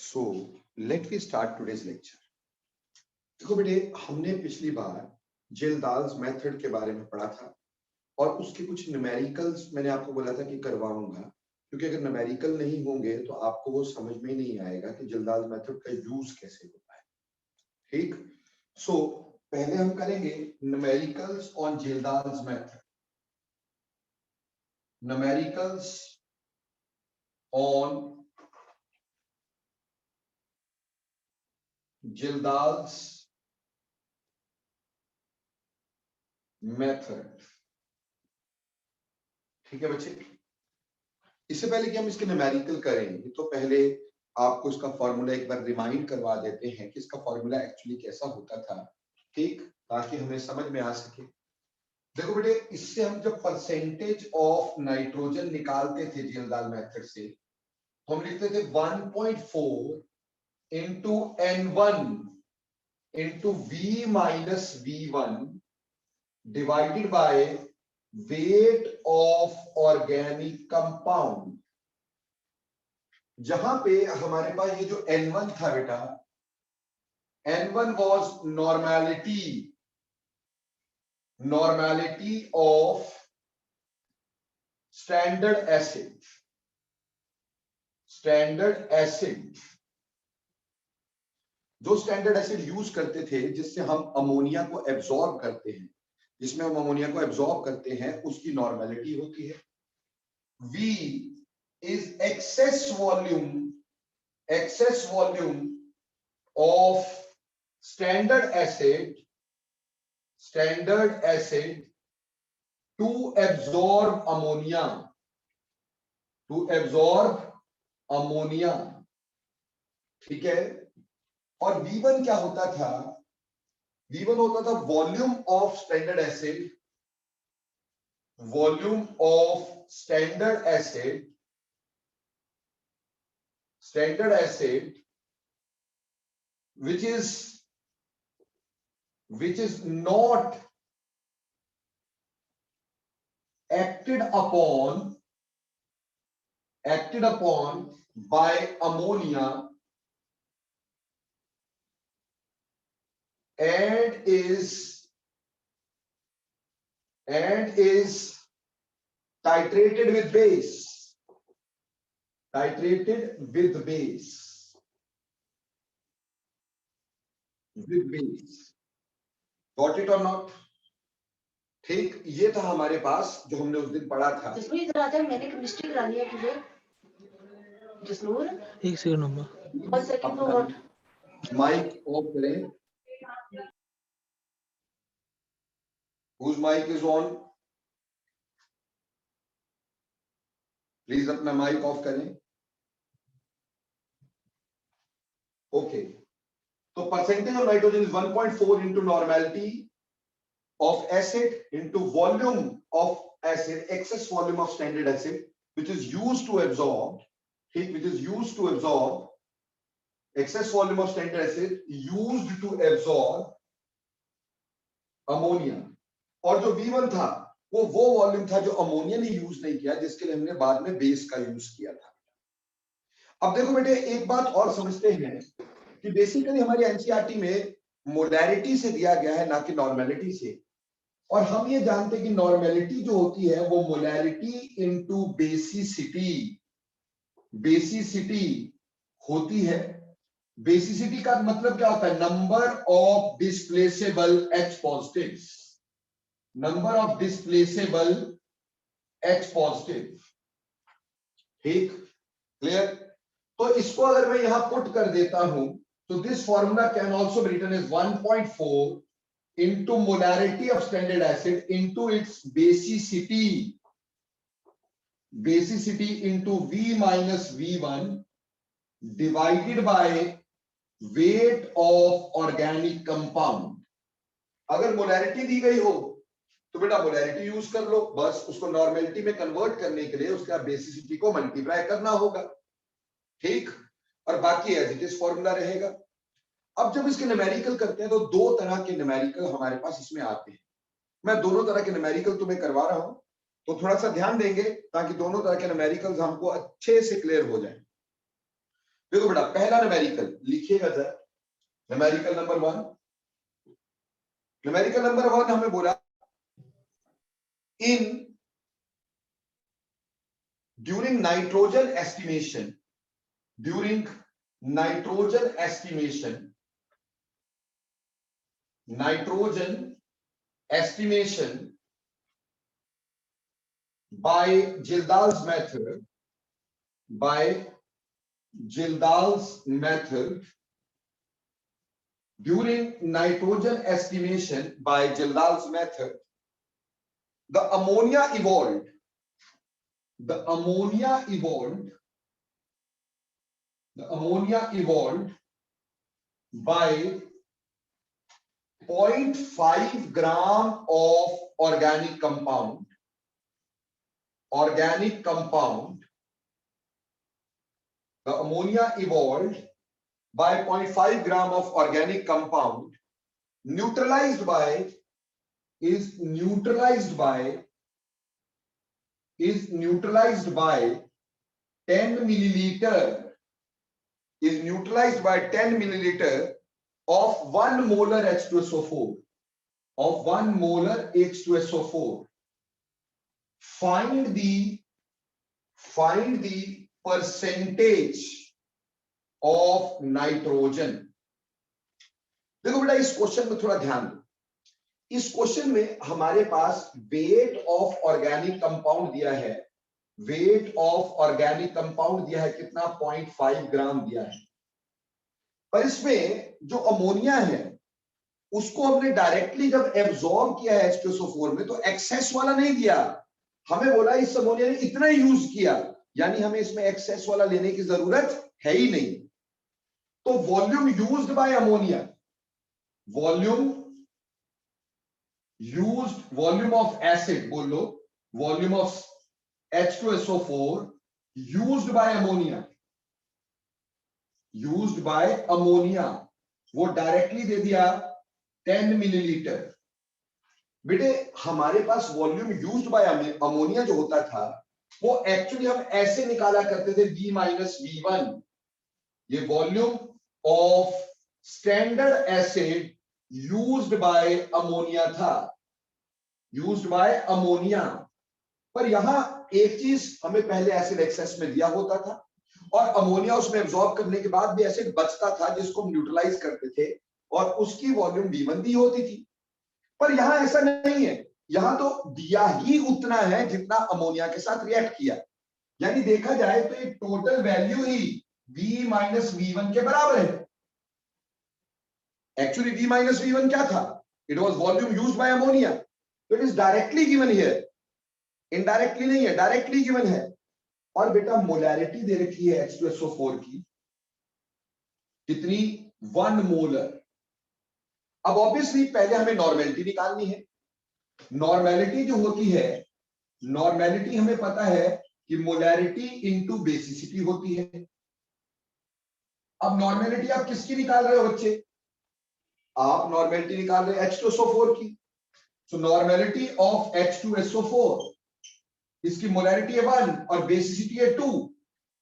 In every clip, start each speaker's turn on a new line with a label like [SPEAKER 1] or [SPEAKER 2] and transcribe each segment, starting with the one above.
[SPEAKER 1] So let me start today's lecture. देखो बेटे, हमने पिछली बार जेल्दाल्स मेथड के बारे में पढ़ा था और उसके कुछ न्यूमेरिकल्स मैंने आपको बोला था कि करवाऊंगा, क्योंकि अगर न्यूमेरिकल नहीं होंगे तो आपको वो समझ में ही नहीं आएगा कि जेल्दाल्स मेथड का यूज कैसे होता है। ठीक, सो पहले हम करेंगे numericals on Kjeldahl's method. Numericals on Kjeldahl's method. ठीक है बच्चे, इससे पहले कि हम इसके न्यूमेरिकल करेंगे तो पहले आपको इसका फॉर्मूला एक बार रिमाइंड करवा देते हैं कि इसका फॉर्मूला एक्चुअली कैसा होता था। ठीक, ताकि हमें समझ में आ सके। देखो बेटे, इससे हम जब परसेंटेज ऑफ नाइट्रोजन निकालते थे जेल्दाल मेथड से, तो हम लिखते थे 1.4 into N1 into V minus V1 divided by weight of organic compound. जहां पे हमारे पास ये जो N1 था बेटा, N1 was normality of standard acid। जो स्टैंडर्ड एसिड यूज करते थे जिससे हम अमोनिया को एब्जॉर्ब करते हैं, जिसमें हम अमोनिया को एब्जॉर्ब करते हैं, उसकी नॉर्मेलिटी होती है। V is excess volume of standard acid to absorb ammonia। ठीक है, और V1 क्या होता था? V1 होता था volume of standard acid which is not acted upon by ammonia and is titrated with base। Got it or not? ठीक, ये था हमारे पास जो हमने उस दिन पढ़ा था।
[SPEAKER 2] जिसमें इधर आता है, मैंने केमिस्ट्री करानी है तुझे जिसनूर। एक second number, 1 second what
[SPEAKER 1] mic off करें। Whose mic is on? Please अपना माइक ऑफ करें। ओके, तो percentage of nitrogen is 1.4 into normality of acid into volume of acid, excess volume of standard acid which is used to absorb excess volume of standard acid used to absorb ammonia। और जो V1 था वो volume था जो ammonia ने use नहीं किया, जिसके लिए हमने बाद में बेस का यूज किया था। अब देखो बेटे, एक बात और समझते हैं कि बेसिकली हमारी एनसीईआरटी में मोलैरिटी से दिया गया है, ना कि नॉर्मेलिटी से। और हम ये जानते हैं कि नॉर्मेलिटी जो होती है वो मोलैरिटी इनटू बेसिसिटी होती है। बेसिसिटी का मतलब क्या होता है? Number of displaceable H positive. ठीक, क्लियर? तो इसको अगर मैं यहां पुट कर देता हूं तो this formula can also be written as 1.4 into molarity of standard acid into its basicity into V minus V1 divided by weight of organic compound। अगर मोलैरिटी दी गई हो तो बेटा मोलैरिटी यूज कर लो, बस उसको नॉर्मेलिटी में कन्वर्ट करने के लिए उसका बेसिसिटी को मल्टीप्लाई करना होगा। ठीक, और बाकी एज इट इज फॉर्मूला रहेगा। अब जब इसके न्यूमेरिकल करते हैं तो दो तरह के न्यूमेरिकल हमारे पास इसमें आते हैं। मैं दोनों तरह के न्यूमेरिकल तुम्हें करवा रहा हूं, तो थोड़ा सा ध्यान देंगे ताकि दोनों तरह के न्यूमेरिकल्स हमको अच्छे से क्लियर हो जाएं। देखो बेटा, पहला न्यूमेरिकल लिखिएगा जरा, न्यूमेरिकल नंबर 1। न्यूमेरिकल नंबर 1 हमें बोला in during nitrogen estimation, during nitrogen estimation, nitrogen estimation by Gildahl's method, by Gildahl's method, during nitrogen estimation by Gildahl's method, the ammonia evolved, the ammonia evolved, the ammonia evolved by 0.5 gram of organic compound, organic compound. The ammonia evolved by 0.5 gram of organic compound, neutralized by, is neutralized by 10 milliliter, is neutralized by 10 milliliter of 1 molar H2SO4, of 1 molar H2SO4. Find the percentage of nitrogen. देखो बेटा, इस question में थोड़ा ध्यान दो। इस question में हमारे पास वेट ऑफ ऑर्गेनिक कंपाउंड दिया है, वेट ऑफ ऑर्गेनिक कंपाउंड दिया है कितना, 0.5 ग्राम दिया है। पर इसमें जो अमोनिया है उसको हमने डायरेक्टली जब एब्जॉर्ब किया है H2SO4 में, तो एक्सेस वाला नहीं दिया, हमें बोला इस अमोनिया ने इतना यूज किया, यानी हमें इसमें एक्सेस वाला लेने की जरूरत है ही नहीं। तो volume used by ammonia, volume used, volume of acid बोल लो, volume of H2SO4 used by ammonia, used by ammonia, वो डायरेक्टली दे दिया 10 मिलीलीटर। बेटे हमारे पास वॉल्यूम यूज्ड बाय अमोनिया जो होता था वो एक्चुअली हम ऐसे निकाला करते थे V माइनस V1, ये volume of standard acid used by ammonia था, यूज्ड बाय अमोनिया। पर यहां एक चीज हमें पहले एसिड एक्सेस में दिया होता था और अमोनिया उसमें एब्जॉर्ब करने के बाद भी एसिड बचता था जिसको हम न्यूट्रलाइज करते थे और उसकी वॉल्यूम V1 दी होती थी। पर यहां ऐसा नहीं है, यहां तो दिया ही उतना है जितना अमोनिया के साथ रिएक्ट किया, यानी देखा जाए तो ये टोटल वैल्यू ही V माइनस V1 के बराबर है। एक्चुअली V माइनस V1 क्या था, it was volume used by ammonia, तो it is directly given here, indirectly नहीं है, डायरेक्टली गिवन है। और बेटा मोलैरिटी दे रखी है H2SO4 की कितनी, 1 मोलर। अब ऑब्वियसली पहले हमें नॉर्मेलिटी निकालनी है। नॉर्मेलिटी जो होती है, नॉर्मेलिटी हमें पता है कि मोलैरिटी इनटू बेसिसिटी होती है। अब नॉर्मेलिटी आप किसकी निकाल रहे हो बच्चे, आप नॉर्मेलिटी निकाल रहे हैं H2SO4 की। सो नॉर्मेलिटी ऑफ H2SO4, इसकी मोलैरिटी है 1 और बेसिसिटी है 2,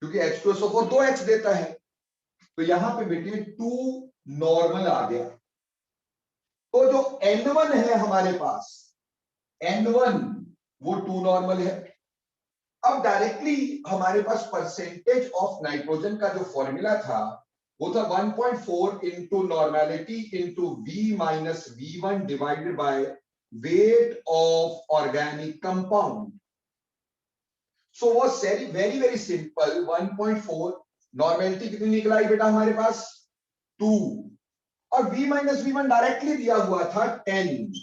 [SPEAKER 1] क्योंकि H2SO4 2H देता है, तो यहां पे बेटे 2 नॉर्मल आ गया। तो जो N1 है हमारे पास, N1 वो 2 नॉर्मल है। अब डायरेक्टली हमारे पास परसेंटेज ऑफ नाइट्रोजन का जो फॉर्मूला था वो था 1.4 into normality into V minus V1 divided by weight of organic compound. So was very very simple, 1.4, normality कितनी निकलाई बेटा हमारे पास 2, और V माइनस V1 डायरेक्टली दिया हुआ था 10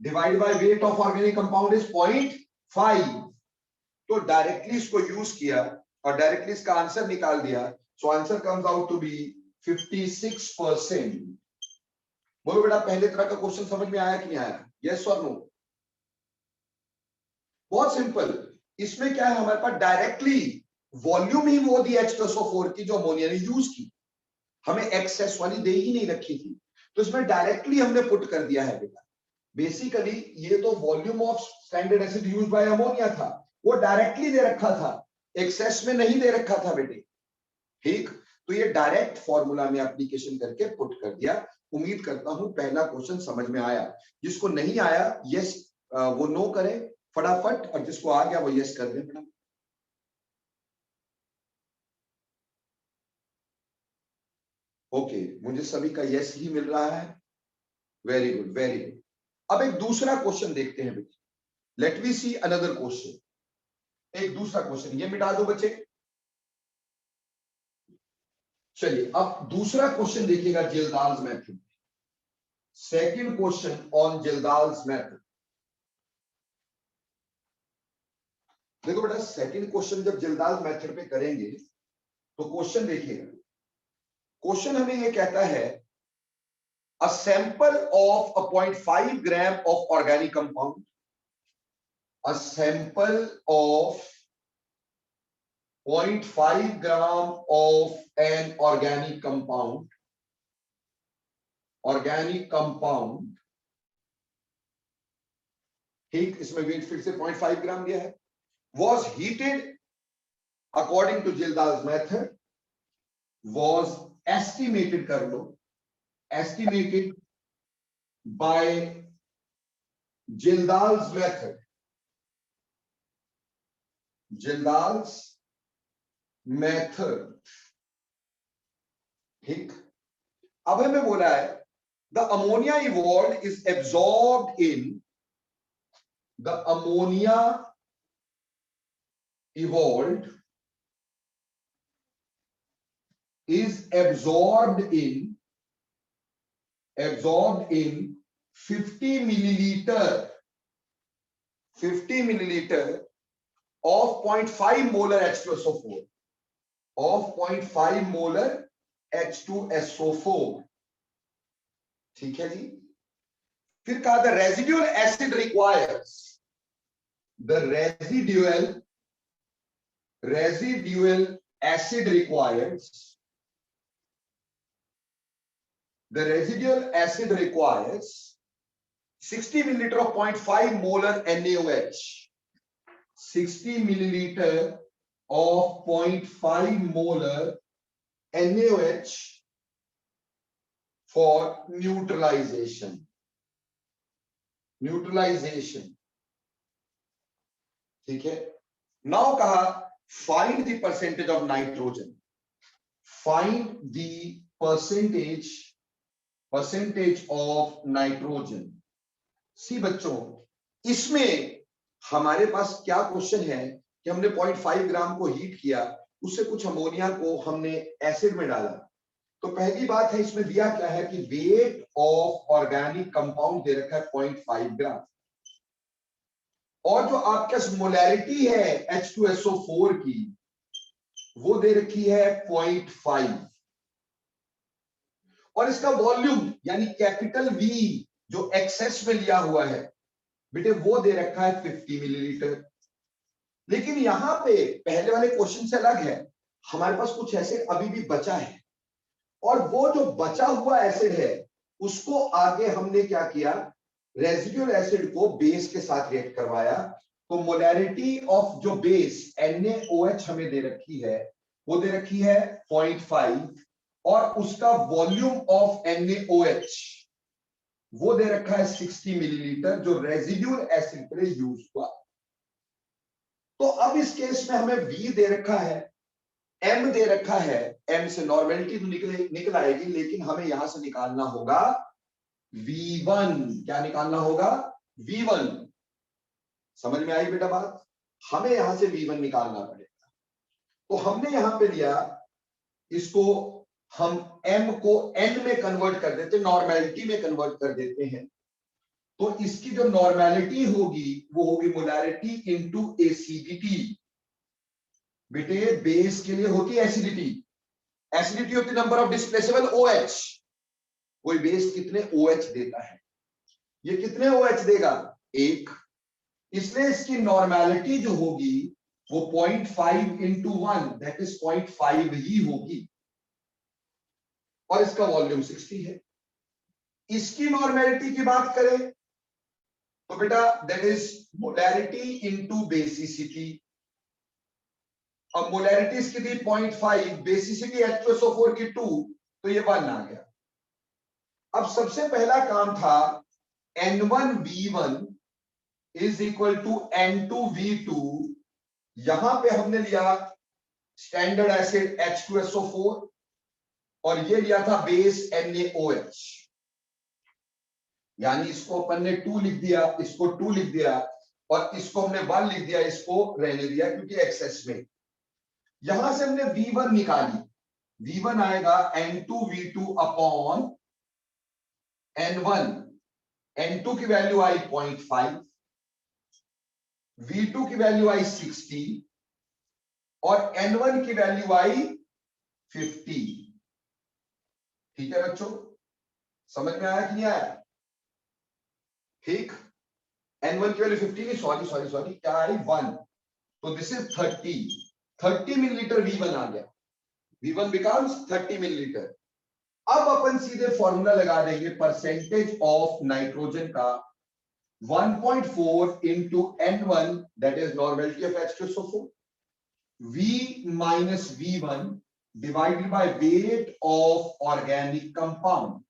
[SPEAKER 1] divide by weight of organic compound is 0.5। तो डायरेक्टली इसको यूज किया और डायरेक्टली इसका आंसर निकाल दिया। So answer comes out to be 56%। बोलो बेटा पहले तरह का क्वेश्चन समझ में आया कि नहीं आया, यस और नो? बहुत सिंपल। इसमें क्या है, हमारे पास डायरेक्टली वॉल्यूम ही वो दी H2SO4 की जो अमोनिया ने यूज की, हमें एक्सेस वाली दे ही नहीं रखी थी, तो इसमें डायरेक्टली हमने पुट कर दिया है बेटा। बेसिकली ये तो volume of standard acid used by ammonia था, वो डायरेक्टली दे रखा था, एक्सेस में नहीं दे रखा था बेटे, ठीक। तो ये डायरेक्ट फॉर्मूला में एप्लीकेशन करके पुट कर दिया। उम्मीद करता हूं पहला क्वेश्चन समझ में आया। जिसको नहीं आया यस वो नो करे फटाफट, और जिसको आ गया वो यस कर दे फटाफट। ओके, मुझे सभी का यस ही मिल रहा है। Very good very good. अब एक दूसरा क्वेश्चन देखते हैं बेटे। Let we see another question. एक दूसरा क्वेश्चन, ये मिटा दो बच्चे। चलिए अब दूसरा क्वेश्चन देखिएगा Kjeldahl's method. Second question on Kjeldahl's method. देखो बेटा, सेकंड क्वेश्चन जब जिल्दाल्स मेथड पे करेंगे तो क्वेश्चन देखिएगा। क्वेश्चन हमें ये कहता है a sample of a 0.5 gram of organic compound, a sample of 0.5 gram of an organic compound ठीक, इसमें वेट फिर से 0.5 ग्राम दिया है, was heated according to Jildal's method, was estimated कर लो, estimated by Jildal's method, Jildal's method। ठीक, अब हमें बोला है the ammonia evolved is absorbed in, the ammonia evolved is absorbed in 50 milliliter of 0.5 molar H2SO4, of 0.5 molar H2SO4। ठीक है जी। फिर कहा the residual acid requires, the residual acid requires, the residual acid requires 60 milliliter of 0.5 molar NaOH, 60 milliliter of 0.5 molar NaOH for neutralization। ठीक है। Now कहा find the percentage of nitrogen, find the percentage of nitrogen। सी बच्चों, इसमें हमारे पास क्या question है कि हमने 0.5 ग्राम को हीट किया, उससे कुछ अमोनिया को हमने एसिड में डाला। तो पहली बात है इसमें दिया क्या है कि वेट ऑफ ऑर्गेनिक कंपाउंड दे रखा है 0.5 ग्राम, और जो आपके मोलैरिटी है H2SO4 की वो दे रखी है 0.5, और इसका वॉल्यूम यानी कैपिटल V जो एक्सेस में लिया हुआ है बेटे वो दे रखा है 50 मिलीलीटर। लेकिन यहां पे पहले वाले क्वेश्चन से अलग है, हमारे पास कुछ एसिड अभी भी बचा है, और वो जो बचा हुआ एसिड है उसको आगे हमने क्या किया, रेजिडुअल एसिड को बेस के साथ रिएक्ट करवाया। तो मोलैरिटी ऑफ जो बेस NaOH हमें दे रखी है वो दे रखी है 0.5, और उसका वॉल्यूम ऑफ NaOH वो दे रखा है 60 मिलीलीटर, जो रेजिडुअल एसिड के लिए यूज हुआ। तो अब इस केस में हमें V दे रखा है, M दे रखा है, M से नॉर्मेलिटी तो निकल आएगी, लेकिन हमें यहां से निकालना होगा V1। क्या निकालना होगा? V1। समझ में आई बेटा बात? हमें यहां से V1 निकालना पड़ेगा। तो हमने यहां पे लिया, इसको हम M को N में कन्वर्ट कर देते, नॉर्मेलिटी में कन्वर्ट कर देते हैं। तो इसकी जो नॉर्मेलिटी होगी वो होगी मोलैरिटी इनटू एसिडिटी। बेटे बेस के लिए होती है एसिडिटी, एसिडिटी होती है नंबर ऑफ डिस्प्लेसेबल OH। कोई बेस कितने OH देता है, ये कितने OH देगा? 1। इसलिए इसकी नॉर्मेलिटी जो होगी वो 0.5 इंटू 1 दैट इज 0.5 ही होगी, और इसका वॉल्यूम 60 है। इसकी नॉर्मेलिटी की बात करें तो बेटा that is molarity into basicity. अब मोलैरिटी इसकी थी 0.5, बेसिसिटी H2SO4 की 2, तो ये 1 आ गया। अब सबसे पहला काम था N1V1 is equal to N2V2। यहां पे हमने लिया स्टैंडर्ड एसिड H2SO4 और ये लिया था बेस NaOH, यानी इसको अपन ने 2 लिख दिया, इसको 2 लिख दिया और इसको हमने 1 लिख दिया, इसको रहने दिया क्योंकि एक्सेस में। यहां से हमने V1 निकाली, V1 आएगा N2V2 अपॉन N1। N2 की वैल्यू आई 0.5, V2 की वैल्यू आई 60 और N1 की वैल्यू आई 50। ठीक है बच्चों, समझ में आया कि नहीं आया? ठीक, N1 की वैल्यू 50 नहीं, सॉरी क्या आई 1, तो दिस इज 30 मिलीलीटर V1 आ गया, V1 बिकम्स 30 मिलीलीटर। अब अपन सीधे फॉर्मूला लगा देंगे परसेंटेज ऑफ नाइट्रोजन का 1.4 into N1 that is normality of H2SO4 V minus V1 divided by weight of organic compound।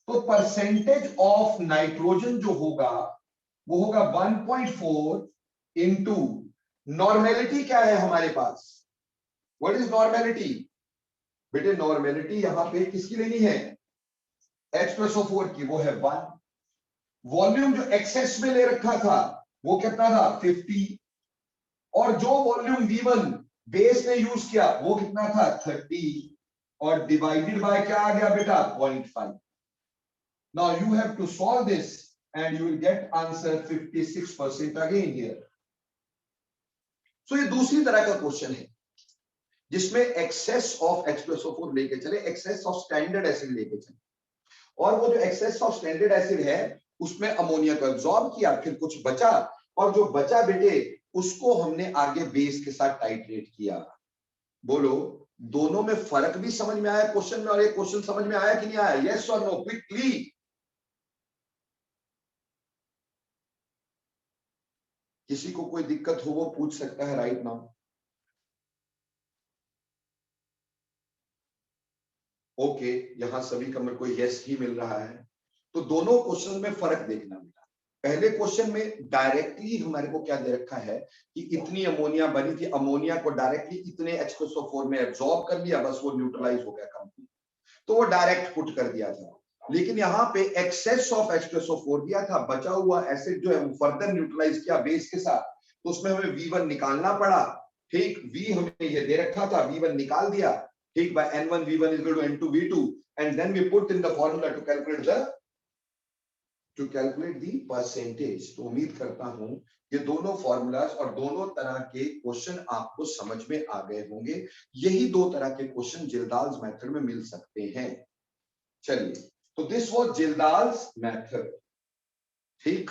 [SPEAKER 1] तो परसेंटेज ऑफ नाइट्रोजन जो होगा वो होगा 1.4 इंटू नॉर्मेलिटी क्या है हमारे पास, व्हाट इज नॉर्मेलिटी? बेटे नॉर्मेलिटी यहां पे किसकी लेनी है? H2SO4 की, वो है 1। वॉल्यूम जो एक्सेस में ले रखा था वो कितना था 50, और जो वॉल्यूम V1 बेस ने यूज किया वो कितना था 30, और डिवाइडेड बाय क्या आ गया बेटा 0.5। Now you have to solve this and you will get answer 56% again here। So ये दूसरी तरह का क्वेश्चन है जिसमें एक्सेस ऑफ H2SO4 लेके चले, एक्सेस ऑफ स्टैंडर्ड एसिड लेके चले, और वो जो एक्सेस ऑफ स्टैंडर्ड एसिड है उसमें अमोनिया को एब्जॉर्ब किया, फिर कुछ बचा, और जो बचा बेटे उसको हमने आगे बेस के साथ टाइट्रेट किया। बोलो दोनों में फर्क भी समझ में आया क्वेश्चन में, और ये क्वेश्चन समझ में आया कि नहीं आया? यस और नो, क्विकली। किसी को कोई दिक्कत हो वो पूछ सकता है राइट नाउ। ओके, यहां सभी का मेरे को यस ही मिल रहा है। तो दोनों क्वेश्चन में फर्क देखना मिला। पहले क्वेश्चन में डायरेक्टली हमारे को क्या दे रखा है कि इतनी अमोनिया बनी थी, अमोनिया को डायरेक्टली इतने H2SO4 में एब्जॉर्ब कर लिया, बस वो न्यूट्रलाइज हो गया कंप्लीट, तो वो डायरेक्ट पुट कर दिया था। लेकिन यहाँ पे एक्सेस ऑफ H2SO4 दिया था, बचा हुआ एसिड जो है वो फर्दर न्यूट्रलाइज किया बेस के साथ, तो उसमें हमें V1 निकालना पड़ा। ठीक, V हमें ये दे रखा था, V1 निकाल दिया। ठीक, by N1 V1 is equal to N2 V2, and then we put in the formula to calculate the percentage। तो उम्मीद करता हूं ये दोनों फॉर्मूलाज और दोनों तरह के क्वेश्चन आपको समझ में आ गए होंगे। यही दो तरह के क्वेश्चन जिल्दाल्स मेथड में मिल सकते हैं। चलिए, तो दिस वाज जिल्दाल्स मेथड। ठीक,